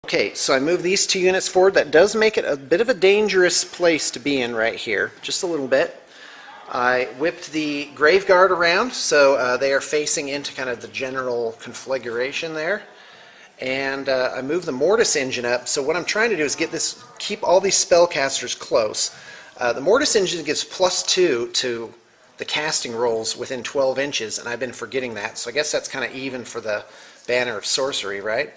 Okay, so I move these 2 units forward. That does make it a bit of a dangerous place to be in right here, just a little bit. I whipped the grave guard around, so they are facing into kind of the general configuration there. And I moved the mortis engine up, so what I'm trying to do is keep all these spellcasters close. The mortis engine gives +2 to the casting rolls within 12 inches, and I've been forgetting that, so I guess that's kind of even for the Banner of Sorcery, right?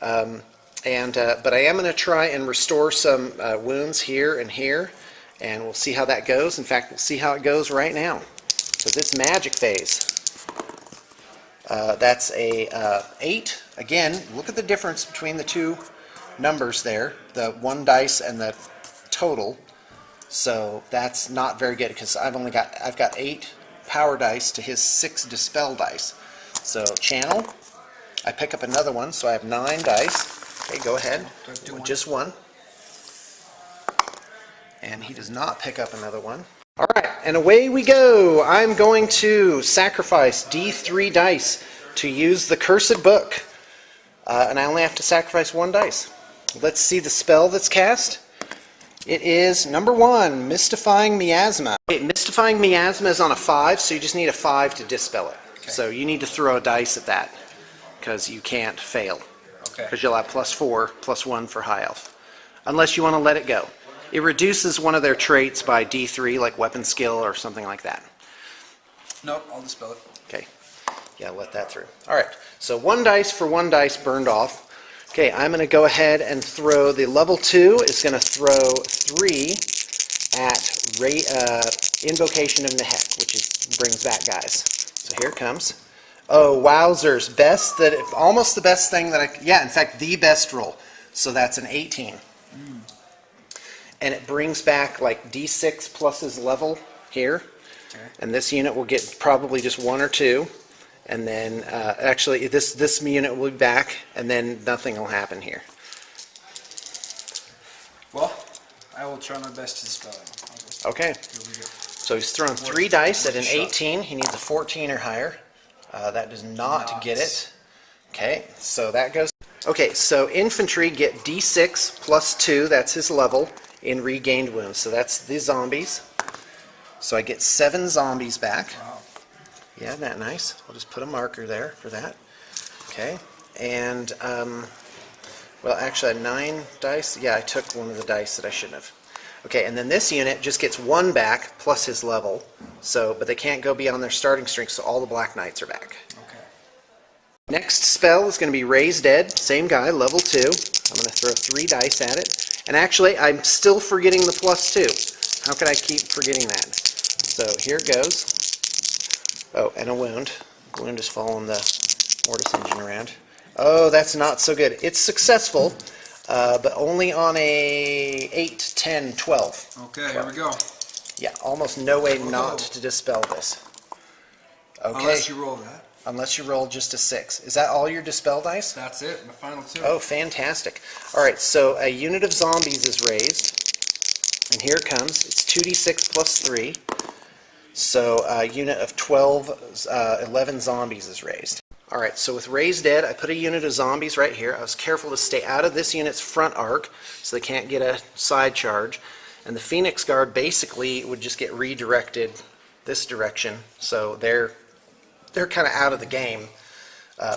But I am going to try and restore some wounds here and here, and we'll see how that goes. In fact, we'll see how it goes right now, because it's magic phase. That's a 8. Again, look at the difference between the two numbers there, the 1 dice and the total. So that's not very good, because I've got 8 power dice to his 6 dispel dice. So channel, I pick up another one, so I have 9 dice. Okay, go ahead. Just 1. And he does not pick up another one. All right, and away we go. I'm going to sacrifice D3 dice to use the Cursed Book. And I only have to sacrifice 1 dice. Let's see the spell that's cast. It is number 1, Mystifying Miasma. Okay, Mystifying Miasma is on a 5, so you just need a 5 to dispel it. Okay. So you need to throw a dice at that, because you can't fail. Okay. Because you'll have +4, +1 for High Elf. Unless you want to let it go. It reduces one of their traits by D3, like weapon skill or something like that. Nope, I'll dispel it. Okay. Yeah, let that through. Alright, so 1 dice for 1 dice burned off. Okay, I'm going to go ahead and throw the level 2 is going to throw 3 at Invocation of Nehek, which brings back guys. So here it comes. Oh, wowzers. Almost the best thing in fact, the best roll. So that's an 18. And it brings back like D6 plus his level here. Okay. And this unit will get probably just 1 or 2. And then, actually, this unit will be back, and then nothing will happen here. Well, I will try my best to dispel it. Okay. Here we go. So he's thrown 3 dice at an 18. He needs a 14 or higher. That does not get it. Okay, so that goes. Okay, so infantry get D6 plus 2, that's his level, in regained wounds. So that's the zombies. So I get 7 zombies back. Wow. Yeah, isn't that nice? I'll just put a marker there for that. Okay, and, well, actually I had 9 dice. Yeah, I took one of the dice that I shouldn't have. Okay, and then this unit just gets 1 back plus his level. So, but they can't go beyond their starting strength, so all the Black Knights are back. Okay. Next spell is going to be Raise Dead. Same guy, level 2. I'm going to throw 3 dice at it. And actually, I'm still forgetting the +2. How could I keep forgetting that? So here it goes. Oh, and a wound. The wound is following the mortis engine around. Oh, that's not so good. It's successful, but only on a 8, 10, 12. Okay, here we go. Yeah, almost no way not to dispel this. Okay. Unless you roll that. Unless you roll just a 6. Is that all your dispel dice? That's it, my final 2. Oh, fantastic. Alright, so a unit of zombies is raised. And here it comes. It's 2d6 plus 3. So a unit of 11 zombies is raised. Alright, so with Raised Dead, I put a unit of zombies right here. I was careful to stay out of this unit's front arc so they can't get a side charge. And the Phoenix Guard basically would just get redirected this direction. So they're kind of out of the game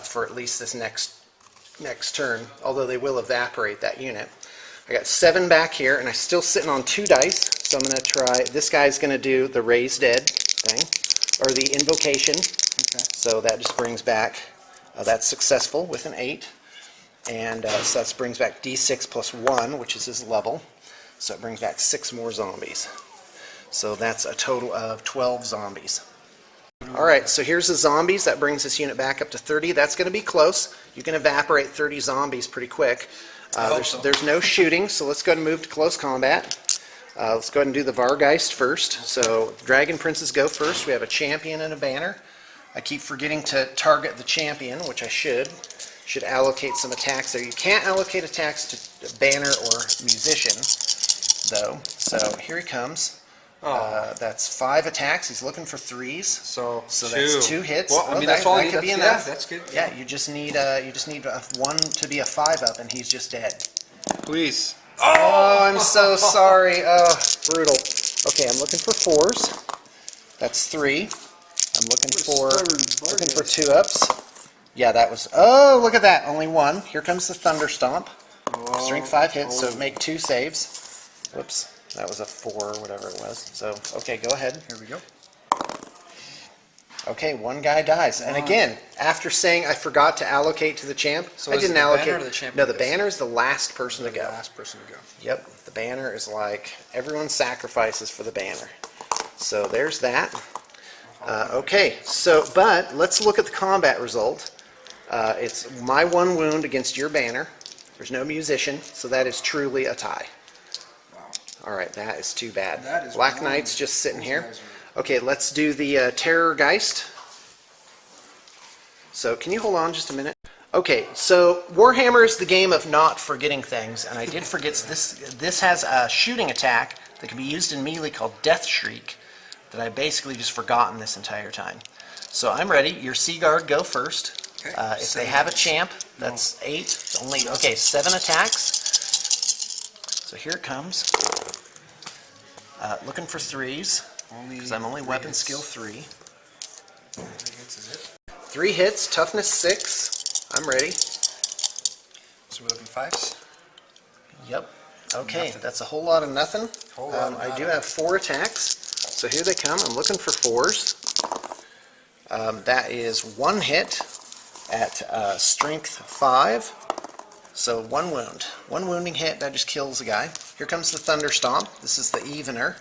for at least this next turn, although they will evaporate that unit. I got 7 back here, and I'm still sitting on 2 dice. So I'm going to try, this guy's going to do the Raise Dead thing, or the Invocation. Okay. So that just brings back, that's successful with an 8. And so that brings back D6 plus 1, which is his level. So it brings back 6 more zombies. So that's a total of 12 zombies. Alright, so here's the zombies. That brings this unit back up to 30. That's going to be close. You can evaporate 30 zombies pretty quick. There's no shooting, so let's go ahead and move to close combat. Let's go ahead and do the Vargeist first. So Dragon Princes go first. We have a champion and a banner. I keep forgetting to target the champion, which I should. Should allocate some attacks there. You can't allocate attacks to banner or musician, though. So here he comes. That's 5 attacks. He's looking for 3s. So That's 2 hits. Well, I mean, that's all. That could be enough. Yeah, that's good. Yeah, you just need one to be a 5-up, and he's just dead. Please. Oh, I'm so sorry. Oh, brutal. Okay, I'm looking for 4s. That's 3. I'm looking for 2-ups. Yeah, that was. Oh, look at that. Only 1. Here comes the Thunder Stomp. Strength 5 hits, so make 2 saves. Whoops. That was a 4, whatever it was. So, okay, go ahead. Here we go. Okay, 1 guy dies. And again, after saying I forgot to allocate to the champ, So I is it didn't the allocate. banner or the champ No, who the goes? banner is the last person to go. Last person to go. Yep, the banner is like everyone sacrifices for the banner. So there's that. Okay, but let's look at the combat result. It's my 1 wound against your banner. There's no musician, so that is truly a tie. All right, that is too bad. That is Black wrong. Knight's just sitting Those here. guys Okay, let's do the Terror Geist. So can you hold on just a minute? Okay, so Warhammer is the game of not forgetting things, and I did forget this. This has a shooting attack that can be used in melee called Death Shriek that I basically just forgotten this entire time. So I'm ready. Your Sea Guard go first. Okay. If they have a champ, that's 8. Only 7 attacks. So here it comes. Looking for 3s, because I'm only weapon skill 3. 3 hits is it? 3 hits, toughness 6. I'm ready. So we're looking 5s. Yep. Okay, Nothing. that's a whole lot of nothing. Whole lot of I do nothing. have 4 attacks. So here they come. I'm looking for 4s. That is 1 hit at strength 5. So 1 wound. 1 wounding hit, that just kills the guy. Here comes the Thunder Stomp. This is the evener.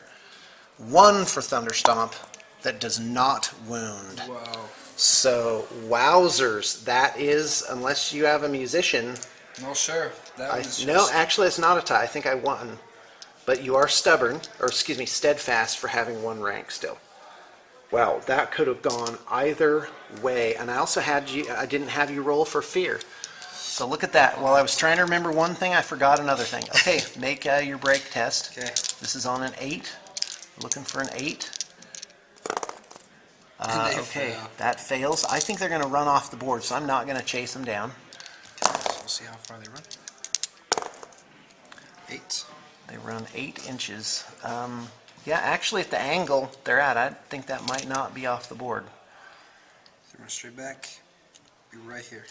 1 for Thunder Stomp that does not wound. Wow. So, wowzers. That is, unless you have a musician. No, sure. That was No, just... actually, it's not a tie. I think I won. But you are stubborn, or excuse me, steadfast for having 1 rank still. Wow, that could have gone either way. And I also I didn't have you roll for fear. So look at that. While I was trying to remember one thing, I forgot another thing. Okay, make your break test. Okay. This is on an 8. Looking for an 8. They Okay, fail. that fails. I think they're going to run off the board, so I'm not going to chase them down. So we'll see how far they run. 8. They run 8 inches. Yeah, actually, at the angle they're at, I think that might not be off the board. They run straight back. Be right here.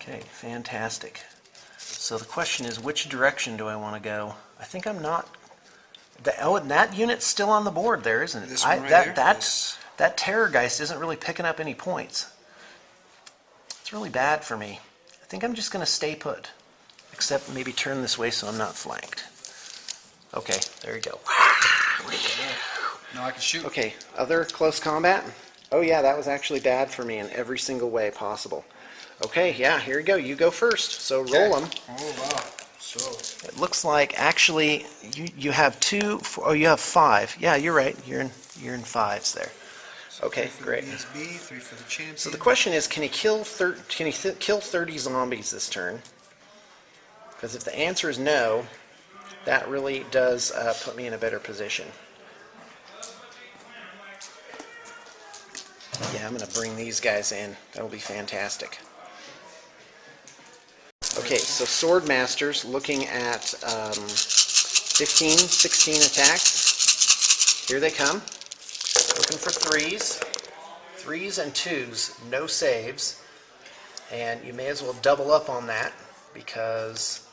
Okay, fantastic. So the question is, which direction do I want to go? I think I'm not... and that unit's still on the board there, isn't it? This one right here? Yes. That Terrorgeist isn't really picking up any points. It's really bad for me. I think I'm just going to stay put. Except maybe turn this way so I'm not flanked. Okay, there you go. No, I can shoot. Okay, other close combat? Oh yeah, that was actually bad for me in every single way possible. Okay, yeah, here you go. You go first. So roll them. Oh, wow. So, It looks like actually you have 2. You have 5. Yeah, you're right. You're in 5s there. Okay, 3 for great. the BSB, 3 for the champion. So the question is, can he kill 30 zombies this turn? Because if the answer is no, that really does put me in a better position. Yeah, I'm going to bring these guys in. That'll be fantastic. Okay, so Sword Masters looking at 15, 16 attacks. Here they come. Looking for 3s. 3s and 2s, no saves. And you may as well double up on that because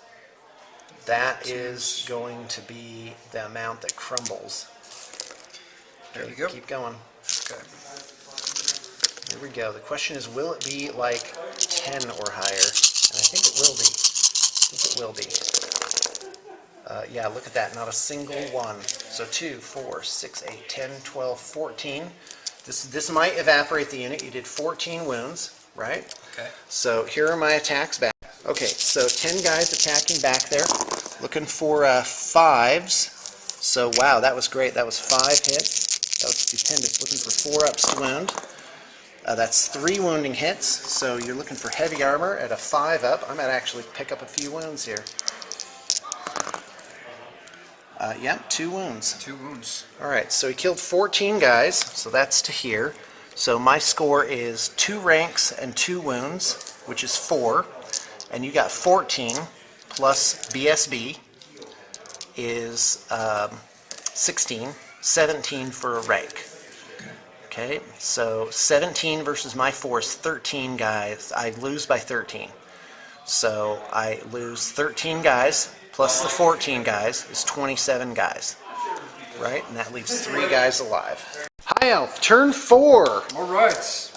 that is going to be the amount that crumbles. There we go. Keep going. Okay. Here we go. The question is, will it be like 10 or higher? And I think it will be. Yeah, look at that. Not a single one. So 2, 4, 6, 8, 10, 12, 14. This might evaporate the unit. You did 14 wounds, right? Okay. So here are my attacks back. Okay, so 10 guys attacking back there. Looking for 5s. So wow, that was great. That was 5 hits. That was stupendous. Looking for 4-ups to wound. That's 3 wounding hits, so you're looking for heavy armor at a 5-up. I might actually pick up a few wounds here. Yeah, 2 wounds. 2 wounds. All right, so he killed 14 guys, so that's to here. So my score is 2 ranks and 2 wounds, which is 4. And you got 14 plus BSB is 16, 17 for a rank. Okay, so 17 versus my 4 is 13 guys. I lose by 13. So I lose 13 guys plus the 14 guys is 27 guys. Right? And that leaves 3 guys alive. High Elf, turn 4. All right.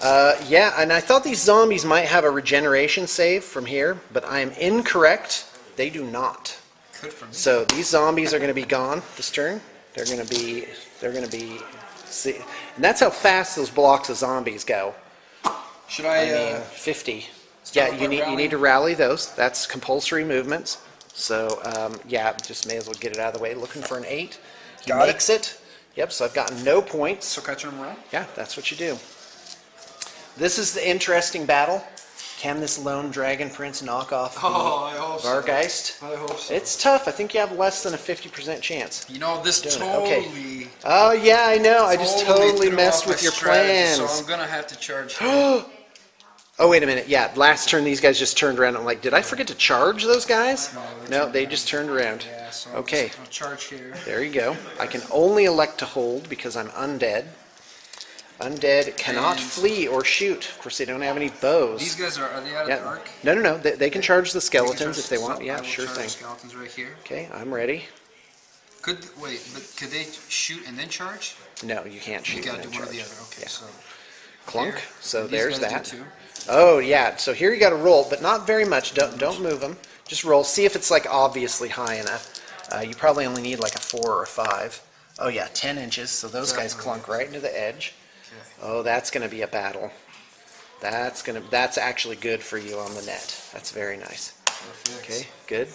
Yeah, and I thought these zombies might have a regeneration save from here, but I am incorrect. They do not. Good for me. So these zombies are going to be gone this turn. They're going to be, see, and that's how fast those blocks of zombies go. Should I mean, 50. Yeah, you need to rally those. That's compulsory movements. So yeah, just may as well get it out of the way. Looking for an 8. He makes it. Yep. So I've gotten no points. So can I turn them around? Yeah, that's what you do. This is the interesting battle. Can this lone dragon prince knock off the Vargeist? I hope so. It's tough. I think you have less than a 50% chance. You know, this totally... Okay. Oh, yeah, I know. I just totally messed with your plans. So I'm going to have to charge him. Oh, wait a minute. Yeah, last turn these guys just turned around. I'm like, did I forget to charge those guys? No, they just turned around. Yeah, so okay. I'll charge here. There you go. I can only elect to hold because I'm undead. Undead cannot flee or shoot. Of course, they don't have any bows. These guys are they out of the arc? No. They can charge the skeletons if they want. Yeah, sure thing. Skeletons right here. Okay, I'm ready. But could they shoot and then charge? No, you can't shoot. You gotta do one or the other. Okay, so clunk. Here. So These there's guys that. do too. Oh yeah. So here you got to roll, but not very much. Don't move them. Just roll. See if it's like obviously high enough. You probably only need like a 4 or a 5. Oh yeah, 10 inches. So those guys clunk right into the edge. Oh, that's going to be a battle. That's actually good for you on the net. That's very nice. Perfect. Okay, good.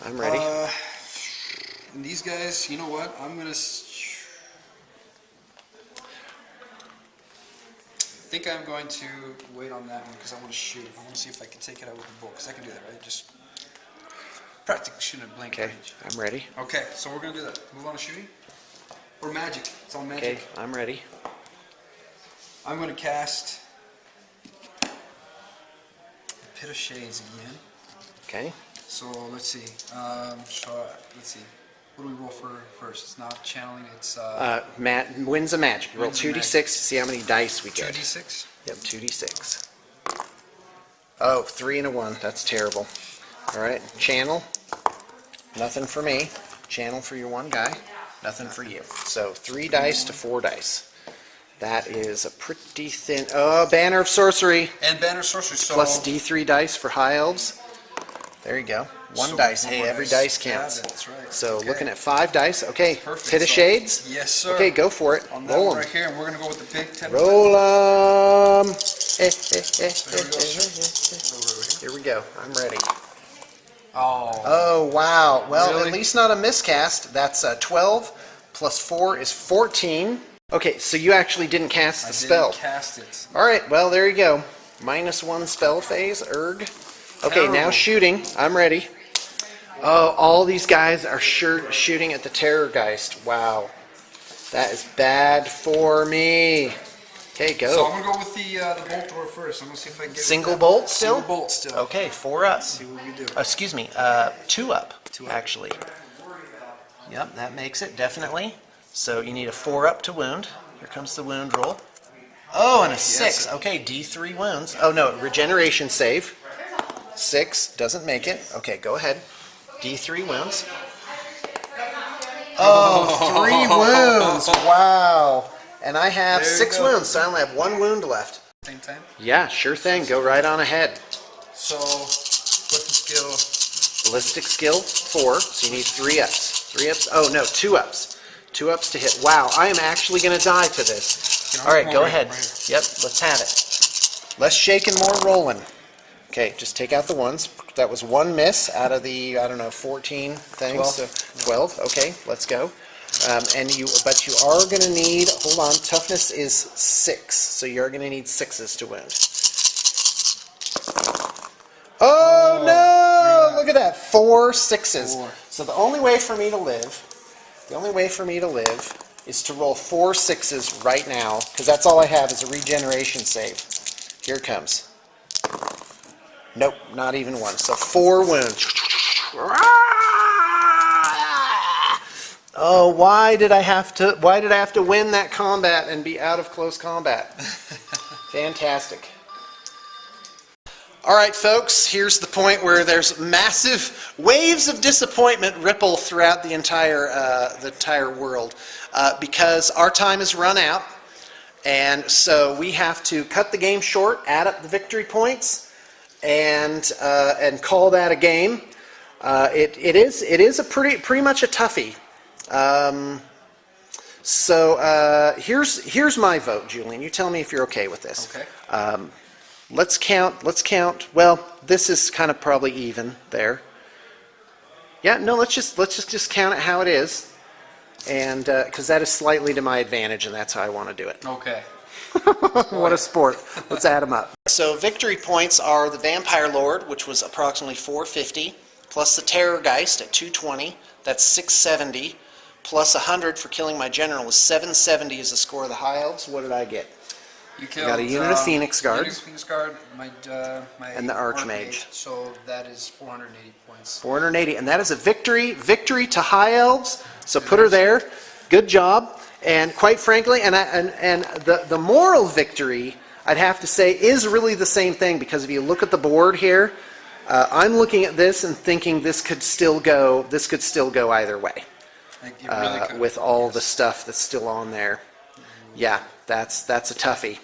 I'm ready. And these guys, you know what? I'm gonna. I think I'm going to wait on that one because I want to shoot. I want to see if I can take it out with the bow because I can do that, right? Just practically shooting at blank range. I'm ready. Okay, so we're gonna do that. Move on to shooting or magic. It's all magic. Okay, I'm ready. I'm going to cast Pit of Shades again. Okay. So let's see. Let's see. What do we roll for first? It's not channeling. It's Winds of Magic. You roll 2d6 to see how many dice we get. 2d6. Yep, 2d6. Oh, 3 and a 1. That's terrible. All right, channel. Nothing for me. Channel for your one guy. Nothing for you. So 3 dice to 4 dice. That is a pretty thin... Oh, Banner of Sorcery. And Banner of Sorcery. So plus D3 dice for High Elves. There you go. One dice. Hey, every dice counts. Yeah, that's right. So looking at 5 dice. Okay, perfect. Pit of Shades. Yes, sir. Okay, go for it. On that Roll one them. right here, and we're going to go with the big 10. Roll them. Here we go. I'm ready. Oh, wow. Well, Really? at least not a miscast. That's 12 plus 4 is 14. Okay, so you actually didn't cast the spell. I didn't cast it. All right, well, there you go. -1 spell phase, erg. Okay, now shooting. I'm ready. Oh, all these guys are shooting at the Terrorgeist. Wow. That is bad for me. Okay, go. So I'm going to go with the bolt thrower first. I'm going to see if I can get Single bolt still? Single bolt still. Okay, 4 up. Let's see what we do. Excuse me, 2 up, actually. Yep, that makes it, definitely. So you need a 4 up to wound. Here comes the wound roll. Oh, and a 6. Okay, D3 wounds. Oh, no, regeneration save. 6, doesn't make it. Okay, go ahead. D3 wounds. Oh, 3 wounds. Wow. And I have 6 wounds, so I only have 1 wound left. Same time? Yeah, sure thing. Go right on ahead. So, weapon skill. Ballistic skill, 4. So you need 3 ups. 3 ups. Oh, no, 2 ups. 2 ups to hit. Wow, I am actually going to die to this. All right, go ahead. Yep, let's have it. Less shaking, more rolling. Okay, just take out the ones. That was 1 miss out of the, I don't know, 14 things. 12. So 12. Okay, let's go. But you are going to need, hold on, toughness is 6. So you're going to need 6s to wound. Oh no! Look at that. 4 6s. 4. So the only way for me to live, is to roll 4 6s right now, because that's all I have is a regeneration save. Here it comes. Nope, not even one. So 4 wounds. Oh, why did I have to win that combat and be out of close combat? Fantastic. All right, folks, here's the point where there's massive waves of disappointment ripple throughout the entire world because our time has run out, and so we have to cut the game short, add up the victory points, and call that a game. It is a pretty much a toughie. Here's my vote, Julian. You tell me if you're okay with this. Okay. Let's count. Well, this is kind of probably even there. Yeah, no, let's just count it how it is, and because that is slightly to my advantage, and that's how I want to do it. Okay. What a sport. Let's add them up. So victory points are the Vampire Lord, which was approximately 450, plus the Terrorgeist at 220. That's 670, plus 100 for killing my general is 770 is the score of the High Elves. What did I get? You killed, got a unit of Phoenix Guards. Phoenix Guard, my and the Archmage. So that is 480 points. 480, and that is a victory to High Elves. So put her there. Good job. And quite frankly, and the moral victory, I'd have to say, is really the same thing, because if you look at the board here, I'm looking at this and thinking this could still go either way. Really with all the stuff that's still on there. Yeah, that's a toughie.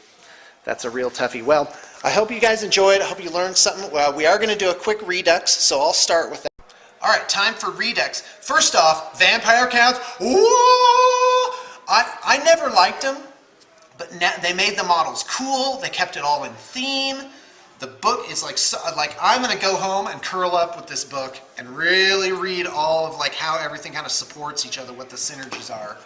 That's a real toughie. Well, I hope you guys enjoyed. I hope you learned something. Well, we are going to do a quick redux, so I'll start with that. All right, time for redux. First off, vampire counts. Ooh! I never liked them, but now they made the models cool. They kept it all in theme. The book is like I'm going to go home and curl up with this book and really read all of how everything kind of supports each other, what the synergies are.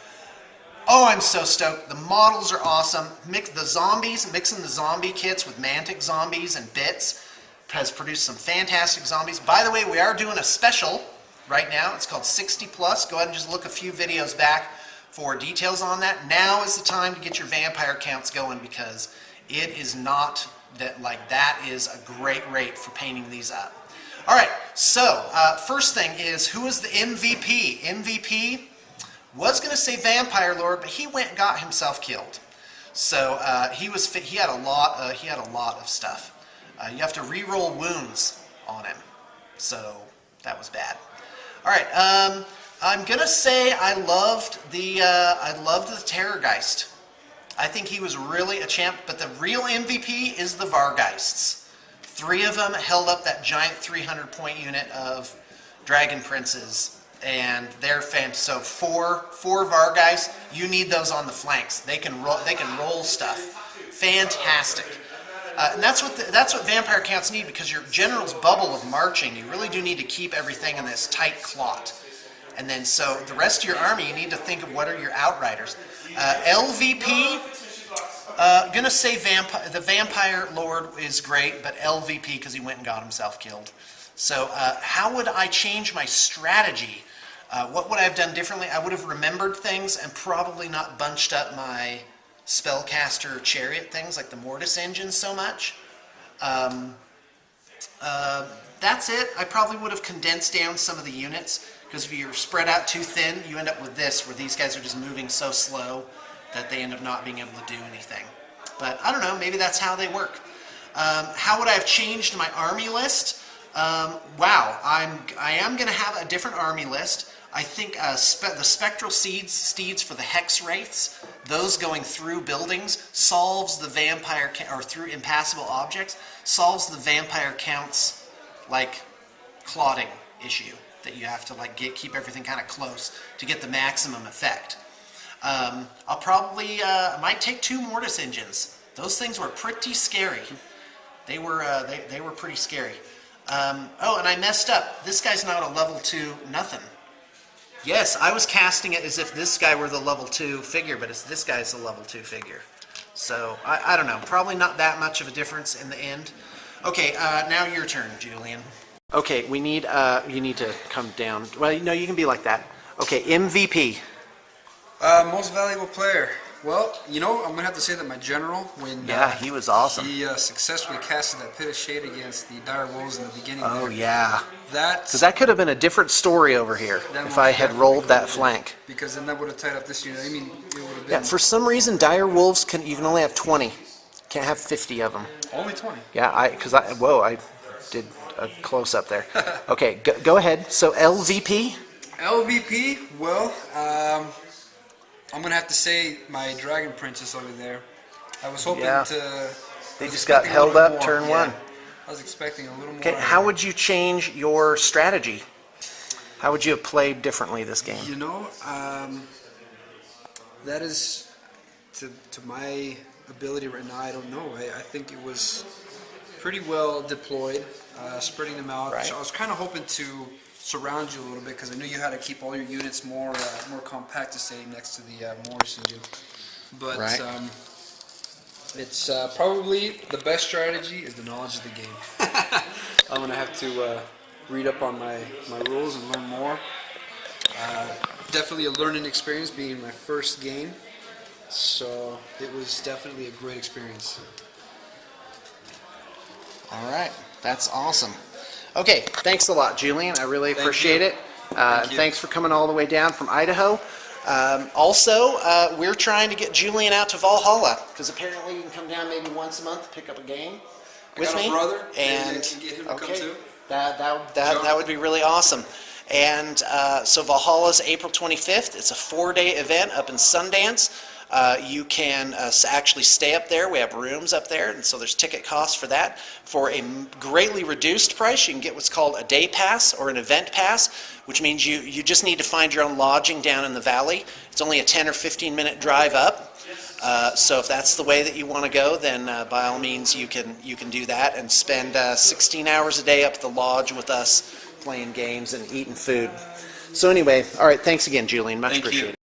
Oh, I'm so stoked. The models are awesome. Mixing the zombie kits with Mantic zombies and bits has produced some fantastic zombies. By the way, we are doing a special right now. It's called 60 Plus. Go ahead and just look a few videos back for details on that. Now is the time to get your vampire counts going, because it is not that is a great rate for painting these up. All right, so first thing is, who is the MVP? MVP was going to say Vampire Lord, but he went and got himself killed. So he had a lot of stuff. You have to re-roll wounds on him, so that was bad. All right, I'm gonna say I loved the Terrorgeist. I think he was really a champ, but the real MVP is the Vargeists. 3 of them held up that giant 300-point unit of Dragon Princes, and they're so 4 Vargeists. You need those on the flanks. They can roll stuff. Fantastic. And that's what vampire counts need, because your general's bubble of marching, you really do need to keep everything in this tight clot. And then so the rest of your army, you need to think of what are your outriders. LVP, gonna say the Vampire Lord is great, but LVP because he went and got himself killed. So how would I change my strategy? What would I have done differently? I would have remembered things and probably not bunched up my spellcaster chariot things like the Mortis engine so much. That's it. I probably would have condensed down some of the units, because if you're spread out too thin, you end up with this, where these guys are just moving so slow that they end up not being able to do anything. But I don't know, maybe that's how they work. How would I have changed my army list? Wow, I am going to have a different army list. I think the spectral steeds for the hex wraiths, those going through buildings, solves the vampire, or through impassable objects, solves the vampire counts clotting issue, that you have to keep everything kind of close to get the maximum effect. I'll probably might take 2 Mortis engines. Those things were pretty scary. They were pretty scary. Oh, and I messed up. This guy's not a level 2 nothing. Yes, I was casting it as if this guy were the level 2 figure, but this guy's the level 2 figure. So, I don't know. Probably not that much of a difference in the end. Okay, now your turn, Julian. Okay, we need, you need to come down. Well, no, you can be like that. Okay, MVP. Most valuable player. Well, you know, I'm going to have to say that my general, when Yeah, he was awesome. he successfully casted that pit of shade against the dire wolves in the beginning. Oh, there. yeah. That, Because that could have been a different story over here if I had rolled that flank. because then that would have tied up this unit. I mean, it would have been Yeah, for some reason, dire wolves, you can only have 20. Can't have 50 of them. only 20. Yeah, whoa, I did a close-up there. Okay, go ahead. So LVP? LVP, well, I'm going to have to say my Dragon Princess over there. I was hoping Yeah. to... They just got held up turn one. I was expecting a little more. Okay, how would you change your strategy? How would you have played differently this game? You know, that is, to my ability right now, I don't know. I think it was pretty well deployed, spreading them out. Right. So I was kind of hoping to surround you a little bit because I knew you had to keep all your units more compact to stay next to the Morris engine. But Right. it's probably the best strategy is the knowledge of the game. I'm going to have to read up on my rules and learn more. Definitely a learning experience being my first game. So it was definitely a great experience. All right, that's awesome. Okay, thanks a lot, Julian. I really appreciate you. it. Thank you. Thanks for coming all the way down from Idaho. Also, we're trying to get Julian out to Valhalla because apparently you can come down maybe once a month, pick up a game with got a me. brother. Maybe I And can get him to come okay, too. that would be really awesome. And so Valhalla's April 25th. It's a 4-day event up in Sundance. You can actually stay up there. We have rooms up there, and so there's ticket costs for that. For a greatly reduced price, you can get what's called a day pass or an event pass, which means you just need to find your own lodging down in the valley. It's only a 10 or 15 minute drive up. So if that's the way that you want to go, then by all means you can do that and spend 16 hours a day up at the lodge with us playing games and eating food. So anyway, all right, thanks again, Julian. Much Thank you. appreciated.